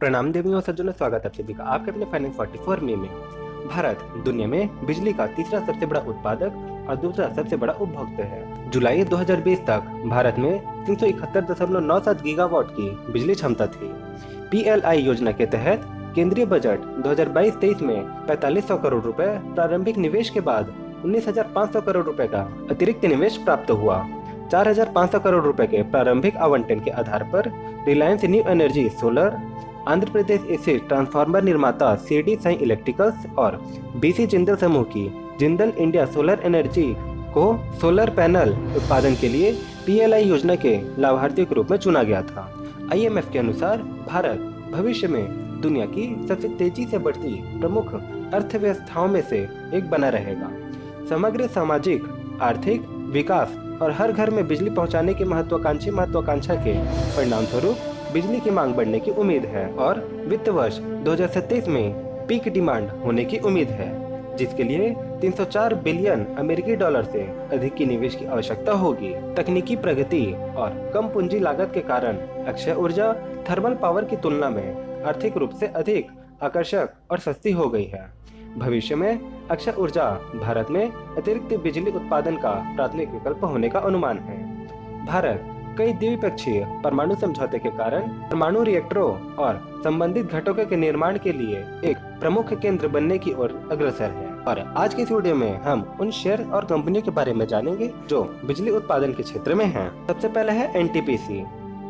प्रणाम देवियों और सज्जनों, स्वागत है आप सभी का आपके अपने फाइनेंस 44 में। भारत दुनिया में बिजली का तीसरा सबसे बड़ा उत्पादक और दूसरा सबसे बड़ा उपभोक्ता है। जुलाई 2020 तक भारत में 371.97 गीगावाट की बिजली क्षमता थी। PLI योजना के तहत केंद्रीय बजट 2022-23 में 4500 करोड़ रुपए प्रारंभिक निवेश के बाद 19,500 करोड़ रुपए का अतिरिक्त निवेश प्राप्त हुआ। 4,500 करोड़ रुपए के प्रारंभिक आवंटन के आधार पर Reliance New Energy Solar, Andhra Pradesh स्थित ट्रांसफार्मर निर्माता CD साई इलेक्ट्रिकल्स और BC जिंदल समूह की जिंदल इंडिया सोलर एनर्जी को सोलर पैनल उत्पादन के लिए PLI योजना के लाभार्थी के रूप में चुना गया था। IMF के अनुसार भारत भविष्य में दुनिया की सबसे तेजी से बढ़ती प्रमुख अर्थव्यवस्थाओं में से एक बना रहेगा। समग्र सामाजिक आर्थिक विकास और हर घर में बिजली पहुंचाने की महत्वाकांक्षा के परिणाम स्वरूप बिजली की मांग बढ़ने की उम्मीद है और वित्त वर्ष 2027 में पीक डिमांड होने की उम्मीद है, जिसके लिए 304 बिलियन अमेरिकी डॉलर से अधिक की निवेश की आवश्यकता होगी। तकनीकी प्रगति और कम पूंजी लागत के कारण अक्षय ऊर्जा थर्मल पावर की तुलना में आर्थिक रूप से अधिक आकर्षक और सस्ती हो गई है। भविष्य में अक्षय ऊर्जा भारत में अतिरिक्त बिजली उत्पादन का प्राथमिक विकल्प होने का अनुमान है। भारत कई द्विपक्षीय परमाणु समझौते के कारण परमाणु रिएक्टरों और संबंधित घटकों के निर्माण के लिए एक प्रमुख केंद्र बनने की ओर अग्रसर है। और आज की इस वीडियो में हम उन शेयर और कंपनियों के बारे में जानेंगे जो बिजली उत्पादन के क्षेत्र में हैं। सबसे पहले है NTPC।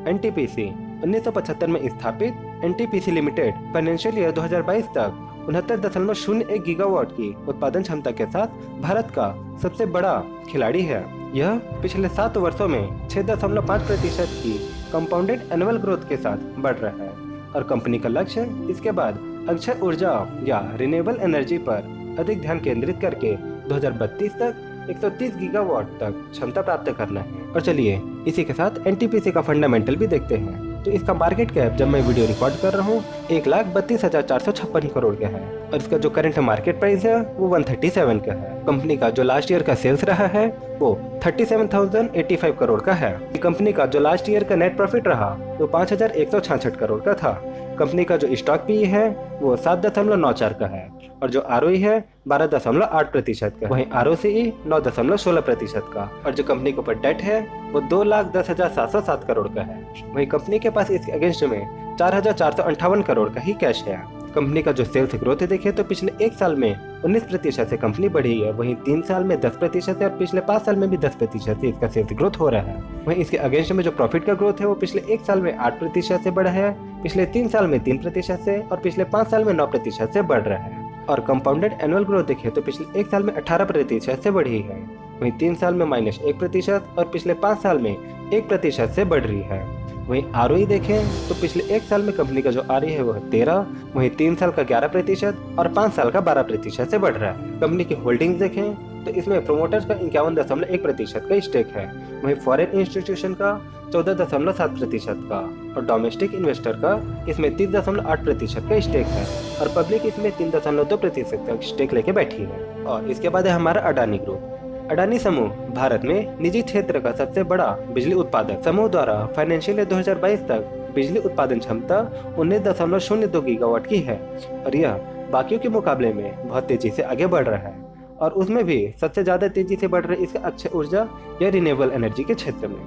NTPC 1975 में स्थापित NTPC लिमिटेड फाइनेंशियल ईयर 2022 तक 69.01 गीगावाट की उत्पादन क्षमता के साथ भारत का सबसे बड़ा खिलाड़ी है। यह पिछले 7 वर्षों में 6.5% की कंपाउंडेड एनुअल ग्रोथ के साथ बढ़ रहा है और कंपनी का लक्ष्य इसके बाद अक्षय ऊर्जा या रिन्यूएबल एनर्जी पर अधिक ध्यान केंद्रित करके 2032 तक 130 गीगावाट तक क्षमता प्राप्त करना है। और चलिए इसी के साथ NTPC का फंडामेंटल भी देखते हैं। तो इसका मार्केट कैप जब मैं वीडियो रिकॉर्ड कर रहा हूँ 1,32,456 करोड़ का है और इसका जो करंट मार्केट प्राइस है वो 137 का है। कंपनी का जो लास्ट ईयर का सेल्स रहा है वो 37,085 करोड़ का है। कंपनी का जो लास्ट ईयर का नेट प्रॉफिट रहा वो 5,166 करोड़ का था। कंपनी का जो स्टॉक PE है वो 7.94 का है और जो ROE है 12.8% का। वहीं ROCE 9.16% का और जो कंपनी के ऊपर डेट है वो 2,10,707 करोड़ का है। वहीं कंपनी के पास इसके अगेंस्ट में 4,458 करोड़ का ही कैश है। कंपनी का जो सेल्स ग्रोथ देखें तो पिछले 1 साल में 19% से कंपनी बढ़ी है, वहीं 3 साल में 10% है और पिछले 5 साल में भी 10% से इसका सेल्स ग्रोथ हो रहा है। वहीं इसके अगेंस्ट में जो प्रॉफिट का ग्रोथ है वो पिछले 1 साल में 8% से बढ़ा है, पिछले 3 साल में 3% से और पिछले 5 साल में 9% से बढ़ रहा है। और कंपाउंडेड एनुअल ग्रोथ देखें तो पिछले 1 साल में 18% से बढ़ी है, वहीं 3 साल में -1% और पिछले 5 साल में 1% से बढ़ रही है। वहीं ROE देखें तो पिछले 1 साल में कंपनी का जो ROE है वो 13, वहीं 3 साल का 11% और 5 साल का 12% से बढ़ रहा है। कंपनी की होल्डिंग्स देखें तो इसमें प्रोमोटर्स का 51.1% का स्टेक है, वहीं फॉरेन इंस्टीट्यूशन का 14.7% का और डोमेस्टिक इन्वेस्टर का इसमें 30.8% का स्टेक है और पब्लिक इसमें 3.2% का स्टेक लेके बैठी है। और इसके बाद है हमारा अडानी ग्रुप। अडानी समूह भारत में निजी क्षेत्र का सबसे बड़ा बिजली उत्पादक। समूह द्वारा फाइनेंशियल ईयर 2022 तक बिजली उत्पादन क्षमता 19.02 गीगावाट की है और यह बाकियों के मुकाबले में बहुत तेजी से आगे बढ़ रहा है और उसमें भी सबसे ज्यादा तेजी से बढ़ रही है इसका अक्षय ऊर्जा या रिन्यूएबल एनर्जी के क्षेत्र में,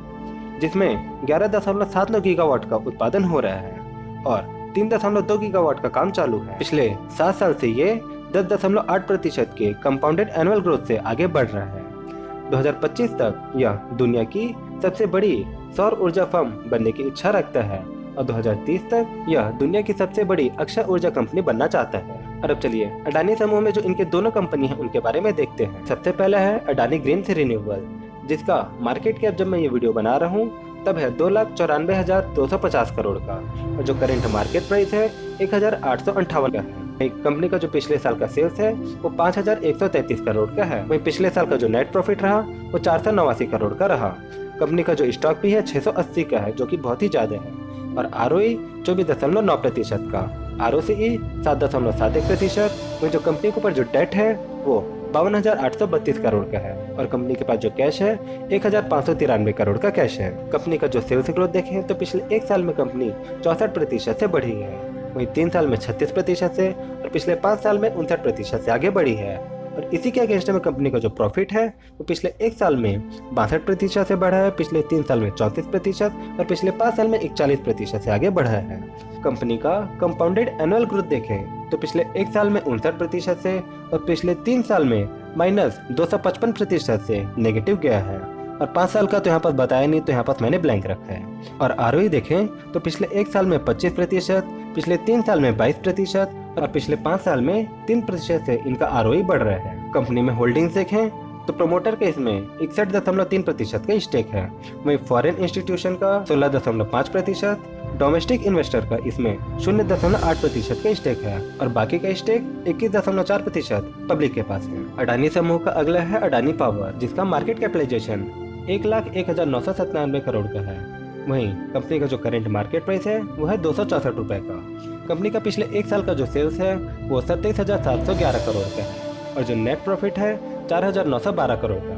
जिसमें 11.79 गीगावाट का उत्पादन हो रहा है और 3.2 गीगावाट का काम चालू है। पिछले 7 साल से ये 10.8% के कंपाउंडेड एनुअल ग्रोथ से आगे बढ़ रहा है। 2025 तक यह दुनिया की सबसे बड़ी सौर ऊर्जा फर्म बनने की इच्छा रखता है और 2030 तक यह दुनिया की सबसे बड़ी अक्षय ऊर्जा कंपनी बनना चाहता है। और अब चलिए अडानी समूह में जो इनके दोनों कंपनी हैं उनके बारे में देखते हैं। सबसे पहला है अडानी ग्रीन रिन्यूएबल, जिसका मार्केट कैप जब मैं ये वीडियो बना रहा हूँ तब है 2,94,250 करोड़ का और जो करंट मार्केट प्राइस है 1,858 का है। कंपनी का जो पिछले साल का सेल्स है वो 5,133 करोड़ का है, वहीं पिछले साल का जो नेट प्रॉफिट रहा वो 489 करोड़ का रहा। कंपनी का जो स्टॉक भी है 680 का है जो कि बहुत ही ज्यादा है और ROE 24.9% का, ROCE 7.71%। वहीं जो कंपनी के ऊपर जो डेट है वो 52,832 करोड़ का है और कंपनी के पास जो कैश है 1,593 करोड़ का कैश है। कंपनी का जो सेल्स ग्रोथ देखें तो पिछले 1 साल में कंपनी 64% से बढ़ी है वहीं 3 साल में 36% से और पिछले 5 साल में 59% से आगे बढ़ी है। और इसी के अगेंस्ट में कंपनी का जो प्रॉफिट है वो पिछले 1 साल में 62% से बढ़ा है, पिछले 3 साल में 34% और पिछले 5 साल में 41% से आगे बढ़ा है। कंपनी का कंपाउंडेड एनुअल ग्रोथ देखें तो पिछले 1 साल में 59% से और पिछले 3 साल में -255% से नेगेटिव गया है। और 5 साल का तो यहाँ पर बताया नहीं, तो यहाँ पर मैंने ब्लैंक रखा है। और आरओई देखें तो पिछले 1 साल में 25%, पिछले 3 साल में 22% और पिछले 5 साल में 3% से इनका आरओई बढ़ रहा है। कंपनी में होल्डिंग्स देखें तो प्रमोटर के इसमें 61.3% का स्टेक है, वहीं फॉरेन इंस्टीट्यूशन का 16.5%, डोमेस्टिक इन्वेस्टर का इसमें 0.8% का स्टेक है और बाकी का स्टेक 21.4% पब्लिक के पास है। अडानी समूह का अगला है अडानी पावर, जिसका मार्केट कैपिटलाइजेशन 1,01,997 करोड़ का है। वहीं कंपनी का जो करंट मार्केट प्राइस है वो है 264 रुपए का। कंपनी का पिछले 1 साल का जो सेल्स है वो 27,711 करोड़ का है और जो नेट प्रॉफिट है 4,912 करोड़ का।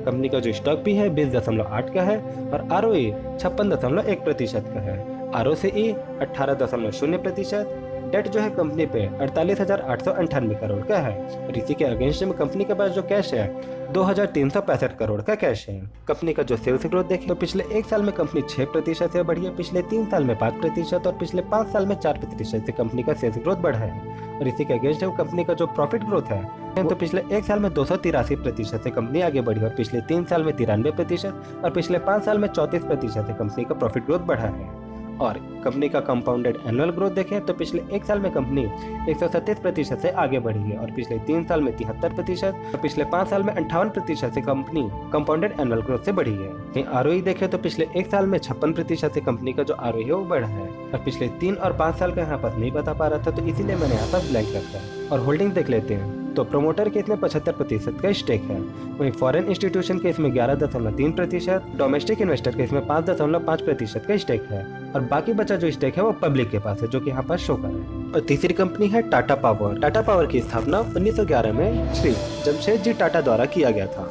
कंपनी का जो स्टॉक भी है 20.8 का है और आरओई 56.1% का है। आरओसीई 18.0%, डेट जो है कंपनी पे 48,898 करोड़ का है और इसी के अगेंस्ट में कंपनी के पास जो कैश है 2,365 करोड़ का कैश है। कंपनी का जो सेल्स ग्रोथ देखें तो पिछले 1 साल में कंपनी 6% से बढ़ी है, पिछले 3 साल में 5% और पिछले 5 साल में 4% से कंपनी का सेल्स ग्रोथ बढ़ा है। और इसी के अगेंस्ट में कंपनी का जो प्रॉफिट ग्रोथ है तो पिछले 1 साल में 283% से कंपनी आगे बढ़ी और पिछले 3 साल में 93% और पिछले 5 साल में 34% से कंपनी का प्रॉफिट ग्रोथ बढ़ा है। और कंपनी का कंपाउंडेड एनुअल ग्रोथ देखें तो पिछले 1 साल में कंपनी 137% से आगे बढ़ी है और पिछले 3 साल में 73% और पिछले 5 साल में 58% से कंपनी कंपाउंडेड एनुअल ग्रोथ से बढ़ी है। आरओई देखें तो पिछले 1 साल में 56% से कंपनी का जो आरओई है वो बढ़ा है और पिछले 3 और 5 साल का यहाँ पर नहीं बता पा रहा था, तो इसीलिए मैंने यहाँ पर ब्लैंक रखा है। और होल्डिंग देख लेते हैं तो प्रमोटर के इसमें 75% का स्टेक है, वहीं फॉरेन इंस्टीट्यूशन के इसमें 11.3%, डोमेस्टिक इन्वेस्टर के इसमें 5.5% का स्टेक है और बाकी बचा जो स्टेक है वो पब्लिक के पास है, जो कि यहाँ पर शो कर रहा है। और तीसरी कंपनी है टाटा पावर। टाटा पावर की स्थापना 1911 में श्री जमशेदजी टाटा द्वारा किया गया था।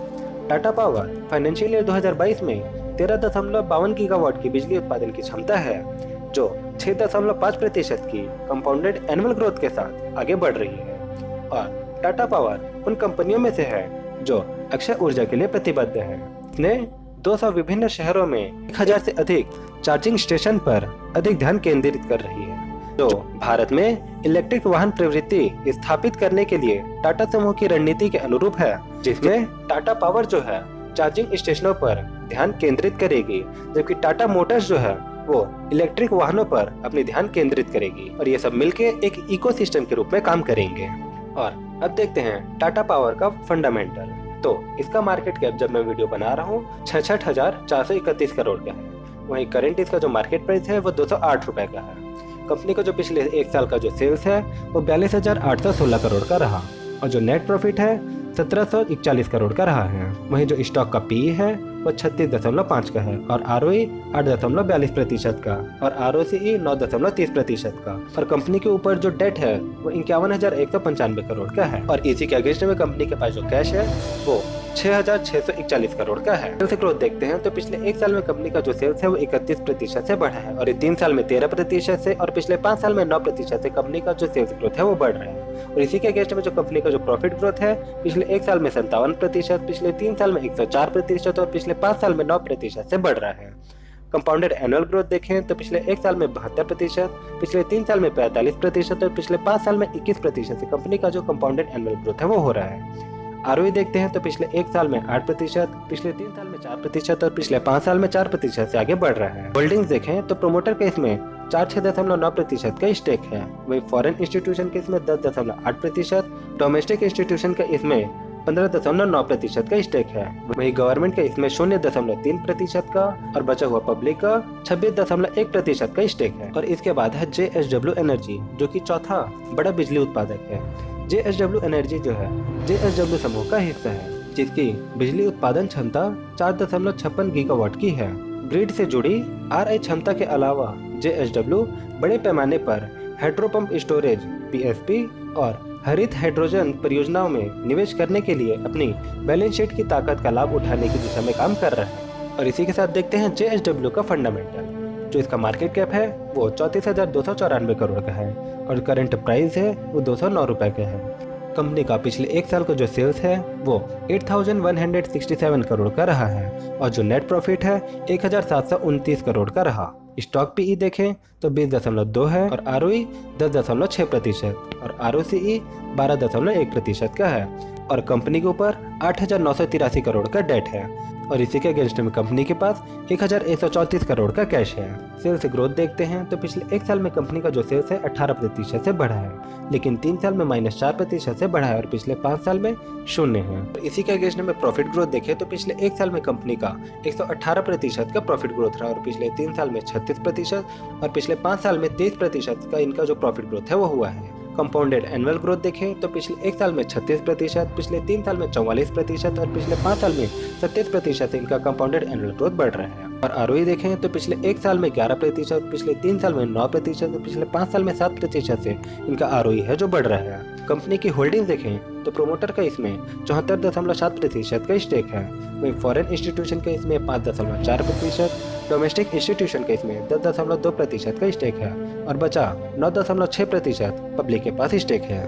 टाटा पावर फाइनेंशियल ईयर 2022 में 13.52 गीगावाट की बिजली उत्पादन की क्षमता है, जो 6.5% की कंपाउंडेड एनुअल ग्रोथ के साथ आगे बढ़ रही है। और टाटा पावर उन कंपनियों में से है जो अक्षय ऊर्जा के लिए प्रतिबद्ध है। इसने 200 विभिन्न शहरों में 1000 से अधिक चार्जिंग स्टेशन पर अधिक ध्यान केंद्रित कर रही है, जो भारत में इलेक्ट्रिक वाहन प्रवृत्ति स्थापित करने के लिए टाटा समूह की रणनीति के अनुरूप है, जिसमें टाटा पावर जो है चार्जिंग स्टेशनों पर ध्यान केंद्रित करेगी, जबकि टाटा मोटर्स जो है वो इलेक्ट्रिक वाहनों पर अपनी ध्यान केंद्रित करेगी और ये सब मिलके एक इकोसिस्टम के रूप में काम करेंगे। और अब देखते हैं टाटा पावर का फंडामेंटल। तो इसका मार्केट कैप जब मैं वीडियो बना रहा हूँ 66,431 करोड़ का है, वहीं करंट इसका जो मार्केट प्राइस है वो 208 रुपए का है। कंपनी का जो पिछले 1 साल का जो सेल्स है वो 42,816 करोड़ का रहा और जो नेट प्रॉफिट है 1741 करोड़ का रहा है। वहीं जो स्टॉक का पीई है वो 36.5 का है और आरओई 8.42% का और आरओसीई 9.30% का और कंपनी के ऊपर जो डेट है वो 51,195 करोड़ का है और इसी के अगेंस्ट में कंपनी के पास जो कैश है वो 6,641 करोड़ का है। सेल्स ग्रोथ देखते हैं तो पिछले 1 साल में कंपनी का जो सेल्स है वो 31% से बढ़ा है और 3 साल में 13% से और पिछले 5 साल में 9% से कंपनी का जो सेल्स ग्रोथ है वो बढ़ रहा है। और इसी के अगेंस्ट में जो कंपनी का जो प्रॉफिट ग्रोथ है पिछले 1 साल में 57%, पिछले 3 साल में 104% और पिछले 5 साल में 9% से बढ़ रहा है। कंपाउंडेड एनुअल ग्रोथ देखें तो पिछले 1 साल में 72%, पिछले 3 साल में 45% और पिछले 5 साल में 21% से कंपनी का जो कंपाउंडेड एनुअल ग्रोथ है वो हो रहा है। आरओई देखते हैं तो पिछले 1 साल में 8%, पिछले 3 साल में 4% और पिछले 5 साल में 4% से आगे बढ़ रहा है। होल्डिंग्स देखें तो प्रमोटर के इसमें 6.9% का स्टेक है, वहीं फॉरेन इंस्टीट्यूशन के इसमें 10.8%, डोमेस्टिक इंस्टीट्यूशन के इसमें 15.9% का स्टेक है, वहीं गवर्नमेंट के इसमें 0.3% का और बचा हुआ पब्लिक का 26.1% का स्टेक है। और इसके बाद है JSW एनर्जी, जो कि चौथा बड़ा बिजली उत्पादक है। JSW एनर्जी जो है JSW समूह का हिस्सा है, जिसकी बिजली उत्पादन क्षमता 4.56 गीगावाट की है। ग्रिड से जुड़ी RI क्षमता के अलावा JSW बड़े पैमाने पर हाइड्रोपंप स्टोरेज PSP और हरित हाइड्रोजन परियोजनाओं में निवेश करने के लिए अपनी बैलेंस शीट की ताकत का लाभ उठाने की दिशा में काम कर रहा है। और इसी के साथ देखते हैं JSW का फंडामेंटल। जो इसका मार्केट कैप है वो 34,294 करोड़ का है और करंट प्राइस है वो 209 रुपए का है। कंपनी का पिछले एक साल का जो सेल्स है वो 8,167 करोड़ का रहा है और जो नेट प्रॉफिट है 1,729 करोड़ का रहा। स्टॉक पीई देखें तो 20.2 है और आरओई 10.6% और आरओसीई 12.1% का है और कंपनी के ऊपर 8,983 करोड़ का डेट है और इसी के अगेंस्ट में कंपनी के पास 1,134 करोड़ का कैश है। सेल्स ग्रोथ देखते हैं तो पिछले एक साल में कंपनी का जो सेल्स है 18% से बढ़ा है, लेकिन 3 साल में -4% से बढ़ा है और पिछले 5 साल में 0 है। तो इसी के अगेंस्ट में प्रॉफिट ग्रोथ देखें तो पिछले एक साल में कंपनी का 118% का प्रॉफिट ग्रोथ रहा और पिछले 3 साल में 36% और पिछले 5 साल में 23% का इनका जो प्रॉफिट ग्रोथ है वो हुआ है। कंपाउंडेड एनुअल ग्रोथ देखें तो पिछले एक साल में 36%, पिछले 3 साल में 44% और पिछले 5 साल में 27% से इनका कंपाउंडेड एनुअल ग्रोथ बढ़ रहा है। और आरओई देखें तो पिछले एक साल में 11%, पिछले 3 साल में 9% और पिछले 5 साल में 7% से इनका आरओई है जो बढ़ रहा है। कंपनी की होल्डिंग देखें तो प्रोमोटर का इसमें 74.7% का स्टेक है, वहीं फॉरेन इंस्टीट्यूशन का इसमें 5.4%, डोमेस्टिक इंस्टीट्यूशन का इसमें 10.2% का स्टेक है और बचा 9.6% पब्लिक के पास स्टेक है।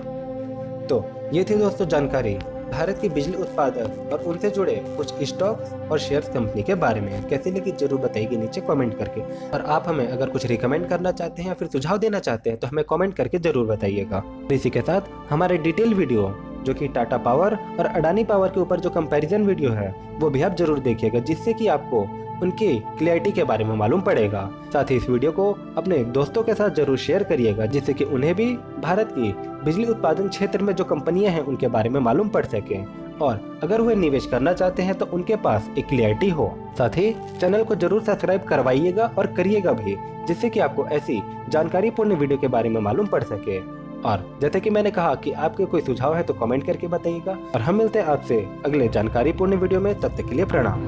तो ये थी दोस्तों जानकारी भारत की बिजली उत्पादक और उनसे जुड़े कुछ स्टॉक्स और शेयर्स कंपनी के बारे में। कैसी लगी जरूर बताइए नीचे कमेंट करके, और आप हमें अगर कुछ रिकमेंड करना चाहते हैं या फिर सुझाव देना चाहते हैं तो हमें कमेंट करके जरूर बताइएगा। इसी के साथ हमारे डिटेल वीडियो जो कि टाटा पावर और अडानी पावर के ऊपर जो कंपैरिजन वीडियो है वो भी आप जरूर देखिएगा, जिससे कि आपको उनकी क्लैरिटी के बारे में मालूम पड़ेगा। साथ ही इस वीडियो को अपने दोस्तों के साथ जरूर शेयर करिएगा, जिससे कि उन्हें भी भारत की बिजली उत्पादन क्षेत्र में जो कंपनियां हैं उनके बारे में मालूम पड़ सके और अगर वे निवेश करना चाहते हैं तो उनके पास एक क्लैरिटी हो। साथ ही चैनल को जरूर सब्सक्राइब करवाइएगा और करिएगा भी, जिससे कि आपको ऐसी जानकारीपूर्ण वीडियो के बारे में मालूम पड़ सके। और जैसे कि मैंने कहा कि आपके कोई सुझाव है तो कमेंट करके बताइएगा और हम मिलते हैं आपसे अगले जानकारीपूर्ण वीडियो में। तब तक के लिए प्रणाम।